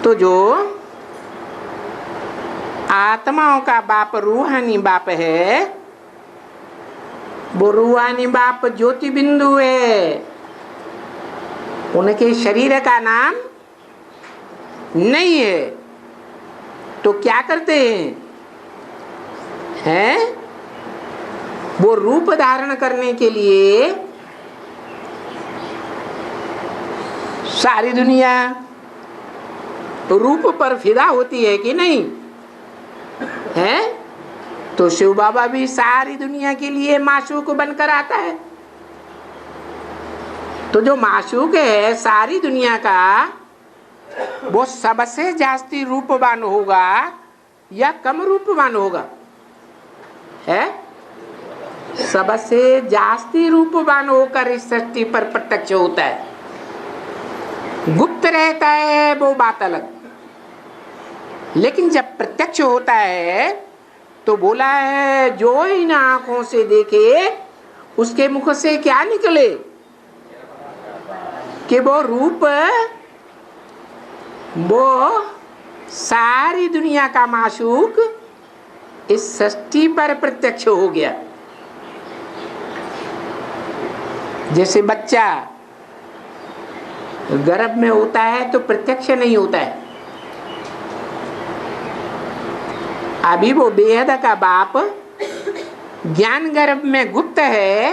तो जो आत्माओं का बाप रूहानी बाप है, वो रूहानी बाप ज्योति बिंदु है। उनके शरीर का नाम नहीं है। तो क्या करते हैं? वो रूप धारण करने के लिए सारी दुनिया रूप पर फिदा होती है कि नहीं है? तो शिव बाबा भी सारी दुनिया के लिए माशूक बनकर आता है। तो जो माशूक है सारी दुनिया का, वो सबसे जास्ती रूपवान होगा या कम रूपवान होगा? है सबसे जास्ती रूपवान होकर इस सृष्टि पर प्रत्यक्ष होता है। गुप्त रहता है वो बात अलग, लेकिन जब प्रत्यक्ष होता है तो बोला है जो इन आंखों से देखे उसके मुख से क्या निकले कि वो रूप, वो सारी दुनिया का माशूक इस सृष्टि पर प्रत्यक्ष हो गया। जैसे बच्चा गर्भ में होता है तो प्रत्यक्ष नहीं होता है। अभी वो बेहद का बाप ज्ञान गर्भ में गुप्त है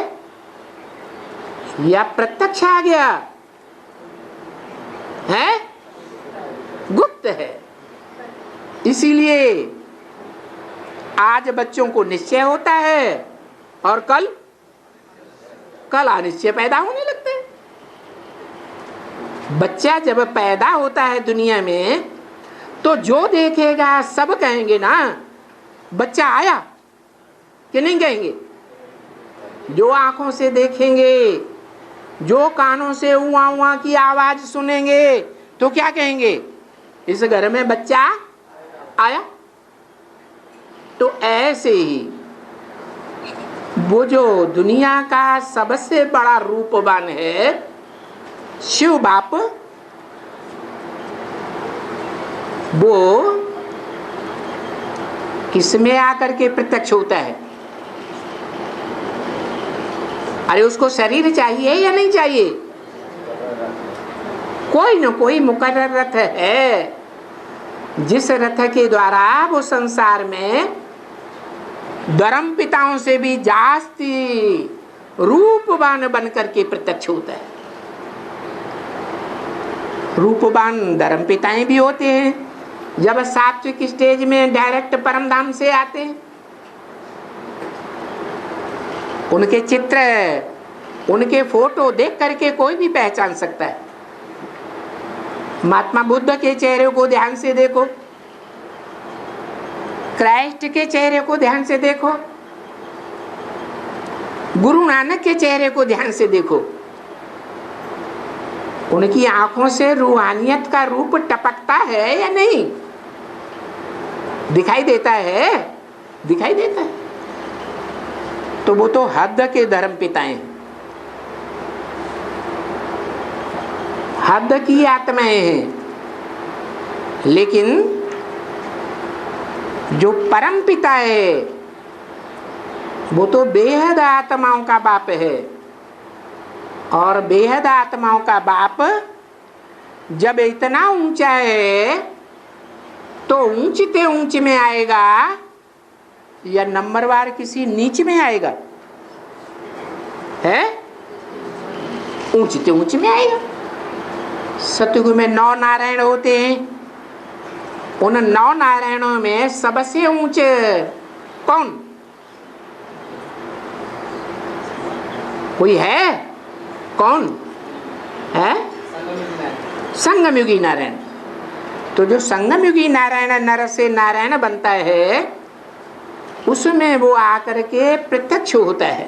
या प्रत्यक्ष आ गया है? गुप्त है। इसीलिए आज बच्चों को निश्चय होता है और कल अनिश्चय पैदा होने लगते हैं। बच्चा जब पैदा होता है दुनिया में तो जो देखेगा सब कहेंगे ना बच्चा आया, कि नहीं कहेंगे? जो आंखों से देखेंगे, जो कानों से उआ उआ की आवाज सुनेंगे तो क्या कहेंगे? इस घर में बच्चा आया। तो ऐसे ही वो जो दुनिया का सबसे बड़ा रूपवान है शिव बाप, वो किसमें आकर के प्रत्यक्ष होता है? अरे उसको शरीर चाहिए या नहीं चाहिए? कोई न कोई मुकर्रर रथ है जिस रथ के द्वारा वो संसार में धर्म पिताओं से भी जास्ती रूपवान बन करके प्रत्यक्ष होता है। रूपवान धर्म पिताएं भी होते हैं जब सात्विक स्टेज में डायरेक्ट परम धाम से आते हैं। उनके चित्र, उनके फोटो देख करके कोई भी पहचान सकता है। महात्मा बुद्ध के चेहरे को ध्यान से देखो, क्राइस्ट के चेहरे को ध्यान से देखो, गुरु नानक के चेहरे को ध्यान से देखो। उनकी आंखों से रूहानियत का रूप टपकता है या नहीं? दिखाई देता है? दिखाई देता है। तो वो तो हद के धर्म पिताएं, हद की आत्माएं हैं। लेकिन जो परम पिता है वो तो बेहद आत्माओं का बाप है। और बेहद आत्माओं का बाप जब इतना ऊंचा है तो ऊंचते ऊंच में आएगा या नंबरवार किसी नीच में आएगा? है ऊंचते ऊंच में आएगा। सतयुग में 9 नारायण होते हैं। उन 9 नारायणों में सबसे ऊंचे कौन? कोई है? कौन है? संगमयुगी नारायण। तो जो संगमयुगी नारायण नर से नारायण बनता है उसमें वो आकर के प्रत्यक्ष होता है।